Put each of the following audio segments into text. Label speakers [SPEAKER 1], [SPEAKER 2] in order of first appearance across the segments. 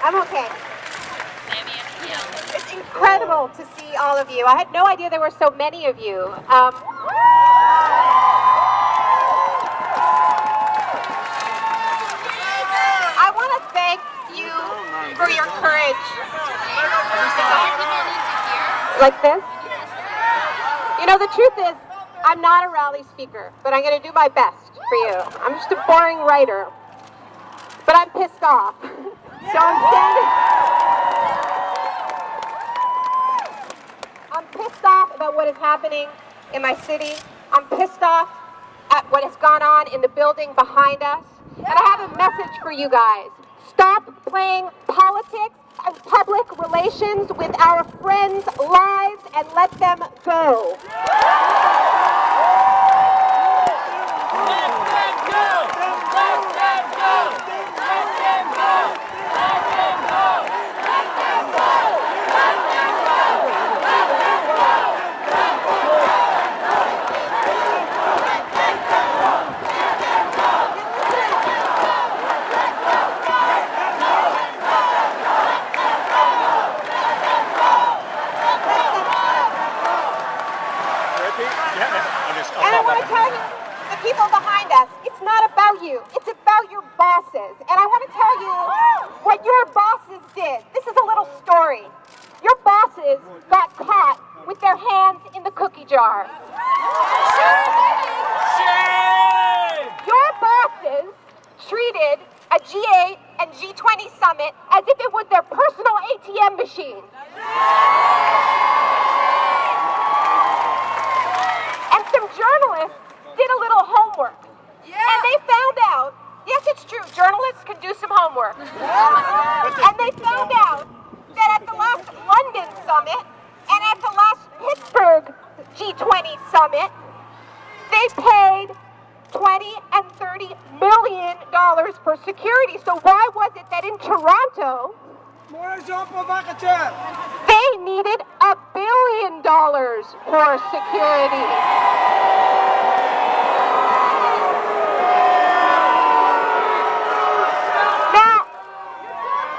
[SPEAKER 1] I'm okay. It's incredible to see all of you. I had no idea there were so many of you. I want to thank you for your courage. Like this? You know, the truth is, I'm not a rally speaker, but I'm going to do my best for you. I'm just a boring writer. But I'm pissed off. So I'm pissed off about what is happening in my city. I'm pissed off at what has gone on in the building behind us. And I have a message for you guys. Stop playing politics and public relations with our friends' lives and let them go. And I want to tell you, the people behind us, it's not about you. It's about your bosses. And I want to tell you what your bosses did. This is a little story. Your bosses got caught with their hands in the cookie jar. Shame! Your bosses treated a G8 and G20 Summit as if it was their personal ATM machine. Some journalists did a little homework. And they found out, yes, it's true, journalists can do some homework. And they found out that at the last London Summit and at the last Pittsburgh G20 Summit, they paid $20 and $30 million for security. So why was it that in Toronto, they needed $1 billion for security? Now,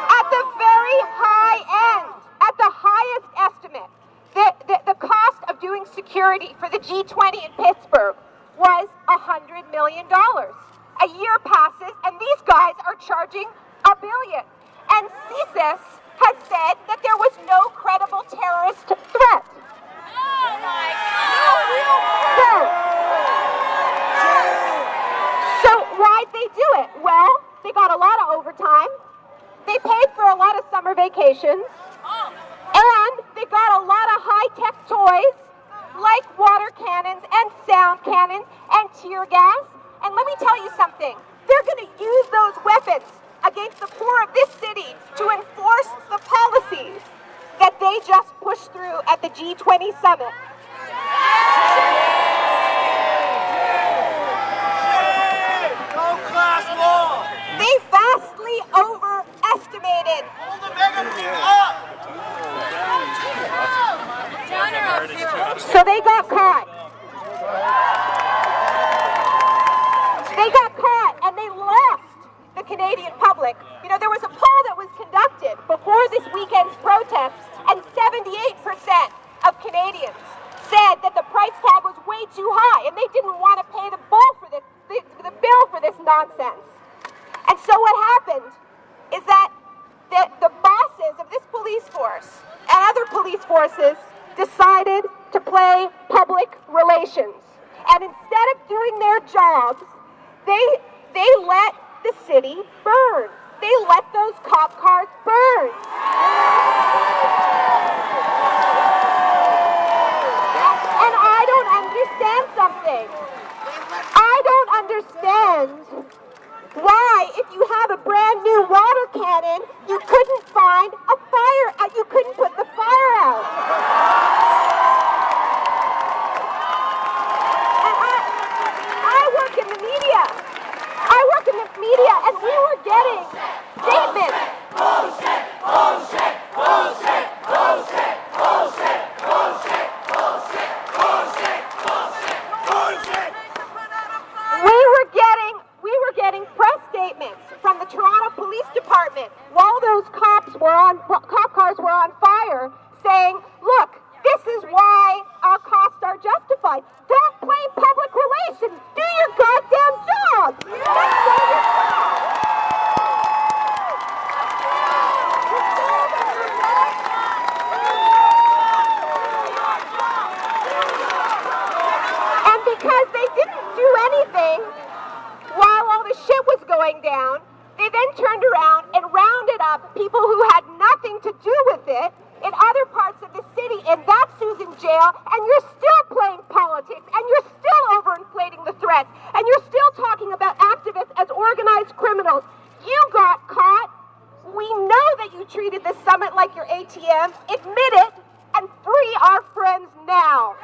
[SPEAKER 1] at the very high end, at the highest estimate, the cost of doing security for the G20 in Pittsburgh was $100 million. A year passes, and these guys are charging $1 billion. And CSIS has said that there was no credible terrorist threat. Oh my God! So why'd they do it? Well, they got a lot of overtime. They paid for a lot of summer vacations. And they got a lot of high-tech toys like water cannons and sound cannons and tear gas. And let me tell you something. They're going to use those weapons against the poor of this city to enforce the policies that they just pushed through at the G20 Summit. They vastly overestimated. So they got caught. They got caught and they lost the Canadian public. You know, there was a poll that was conducted before this weekend's protests, and 78% of Canadians said that the price tag was way too high, and they didn't want to pay the bill for this nonsense. And so what happened is that the bosses of this police force and other police forces decided to play public relations. And instead of doing their jobs, they let the city burn. They let those cop cars burn. And I don't understand something. I don't understand why, if you have a brand new water cannon, you couldn't find a fire, you couldn't put the fire out. And I work in the media. And we were getting statements. Bullshit, bullshit, bullshit, bullshit, bullshit, bullshit, bullshit, bullshit, bullshit, bullshit. We were getting press statements from the Toronto Police Department while the those cop cars were on fire, saying, look, this is why our costs are justified. Don't play public relations. Do your goddamn job. That's one of your jobs. And because they didn't do anything while all the shit was going down, they then turned around and rounded up people who had nothing to do with it in other parts of the city, and that's who's in jail, and you're still playing politics, and you're still overinflating the threats, and you're still talking about activists as organized criminals. You got caught. We know that you treated this summit like your ATM. Admit it, and free our friends now.